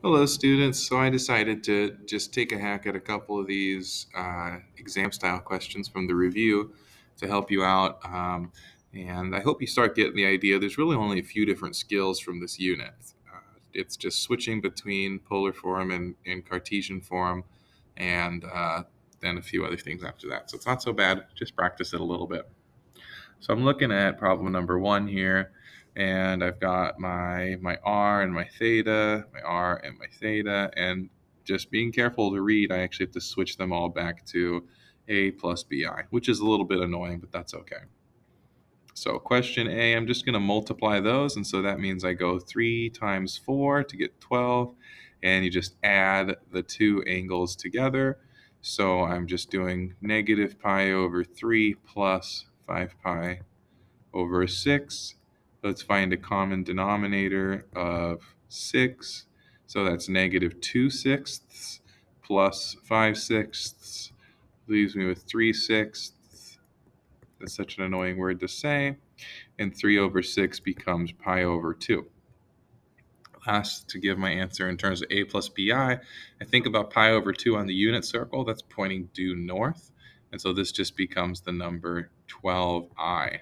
Hello, students. So I decided to just take a hack at a couple of these exam style questions from the review to help you out. And I hope you start getting the idea. There's really only a few different skills from this unit. It's just switching between polar form and Cartesian form, and then a few other things after that. So it's not so bad. Just practice it a little bit. So I'm looking at problem number one here, and I've got my r and my theta, my r and my theta, and just being careful to read, I actually have to switch them all back to a plus bi, which is a little bit annoying, but that's okay. So question A, I'm just going to multiply those, and so that means I go 3 times 4 to get 12, and you just add the two angles together. So I'm just doing negative pi over 3 plus 5 pi over 6. Let's find a common denominator of 6. So that's negative 2 sixths plus 5 sixths leaves me with 3 sixths. That's such an annoying word to say. And 3 over 6 becomes pi over 2. Last, to give my answer in terms of a plus bi, I think about pi over 2 on the unit circle. That's pointing due north. And so this just becomes the number 12i.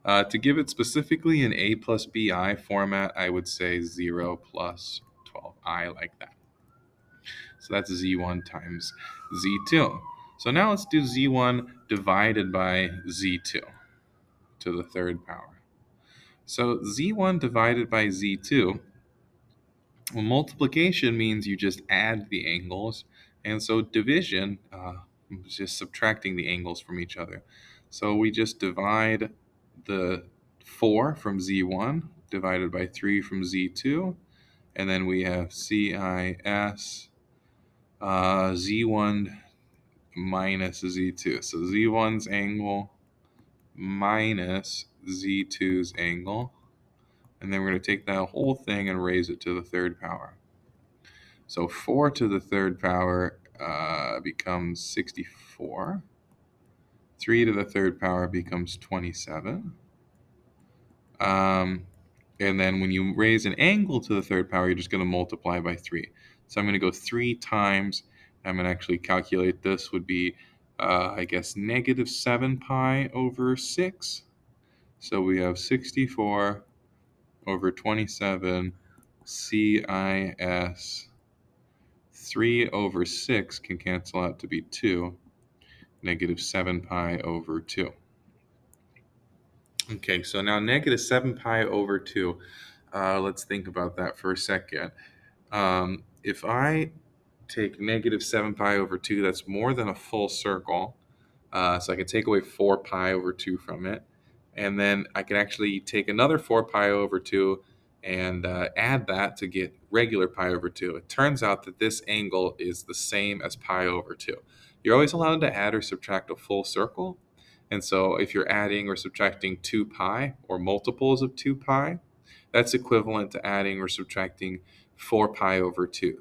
To give it specifically in a plus bi format, I would say 0 plus 12i, like that. So that's z1 times z2. So now let's do z1 divided by z2 to the third power. So z1 divided by z2, well, multiplication means you just add the angles, and so division is just subtracting the angles from each other. So we just divide the 4 from z1 divided by 3 from z2, and then we have CIS z1 minus z2. So z1's angle minus z2's angle, and then we're going to take that whole thing and raise it to the third power. So 4 to the third power becomes 64. 3 to the third power becomes 27. And then when you raise an angle to the third power, you're just going to multiply by 3. So I'm going to go 3 times. I'm going to actually calculate this would be, I guess, negative 7 pi over 6. So we have 64 over 27 CIS. 3 over 6 can cancel out to be 2, negative 7 pi over 2. Okay, so now negative 7 pi over 2, let's think about that for a second. If I take negative 7 pi over 2, that's more than a full circle. So I can take away 4 pi over 2 from it. And then I can actually take another 4 pi over 2 and add that to get regular pi over 2. It turns out that this angle is the same as pi over 2. You're always allowed to add or subtract a full circle. And so if you're adding or subtracting 2 pi or multiples of 2 pi, that's equivalent to adding or subtracting 4 pi over 2.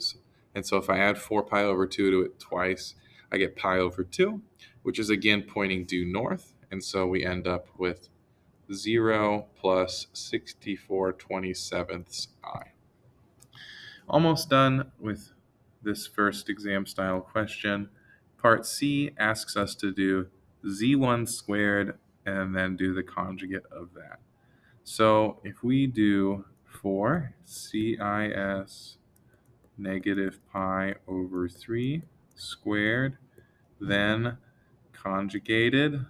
And so if I add 4 pi over 2 to it twice, I get pi over 2, which is again pointing due north. And so we end up with 0 plus 64/27 I. Almost done with this first exam style question. Part C asks us to do z1 squared and then do the conjugate of that. So if we do 4 CIS negative pi over 3 squared, then conjugated,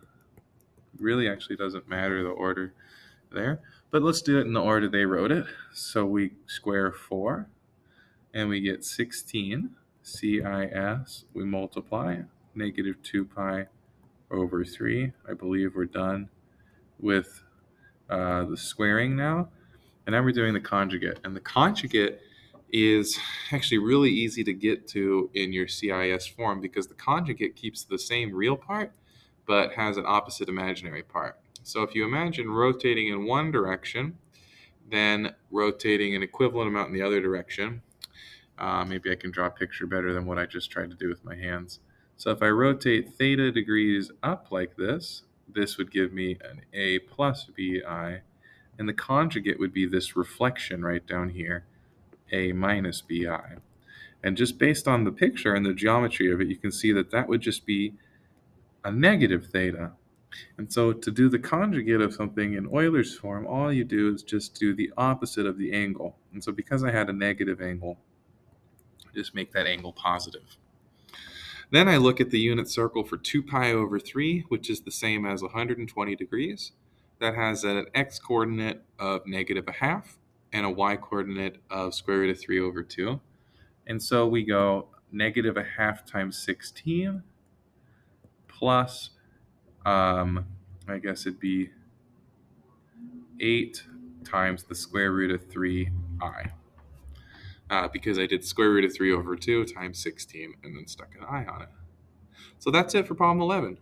really actually doesn't matter the order there, but let's do it in the order they wrote it. So we square 4 and we get 16 CIS, we multiply negative 2 pi over 3. I believe we're done with the squaring now. And now we're doing the conjugate. And the conjugate is actually really easy to get to in your CIS form because the conjugate keeps the same real part but has an opposite imaginary part. So if you imagine rotating in one direction, then rotating an equivalent amount in the other direction, maybe I can draw a picture better than what I just tried to do with my hands. So if I rotate theta degrees up like this, this would give me an a plus bi, and the conjugate would be this reflection right down here, a minus bi. And just based on the picture and the geometry of it, you can see that that would just be a negative theta. And so to do the conjugate of something in Euler's form, all you do is just do the opposite of the angle. And so because I had a negative angle, just make that angle positive. Then I look at the unit circle for 2 pi over 3, which is the same as 120 degrees. That has an x coordinate of negative a half and a y coordinate of square root of 3 over 2. And so we go negative a half times 16 plus, I guess it'd be 8 times the square root of 3i. Because I did square root of 3 over 2 times 16 and then stuck an I on it. So that's it for problem 11.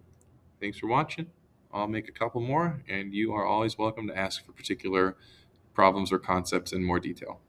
Thanks for watching. I'll make a couple more, and you are always welcome to ask for particular problems or concepts in more detail.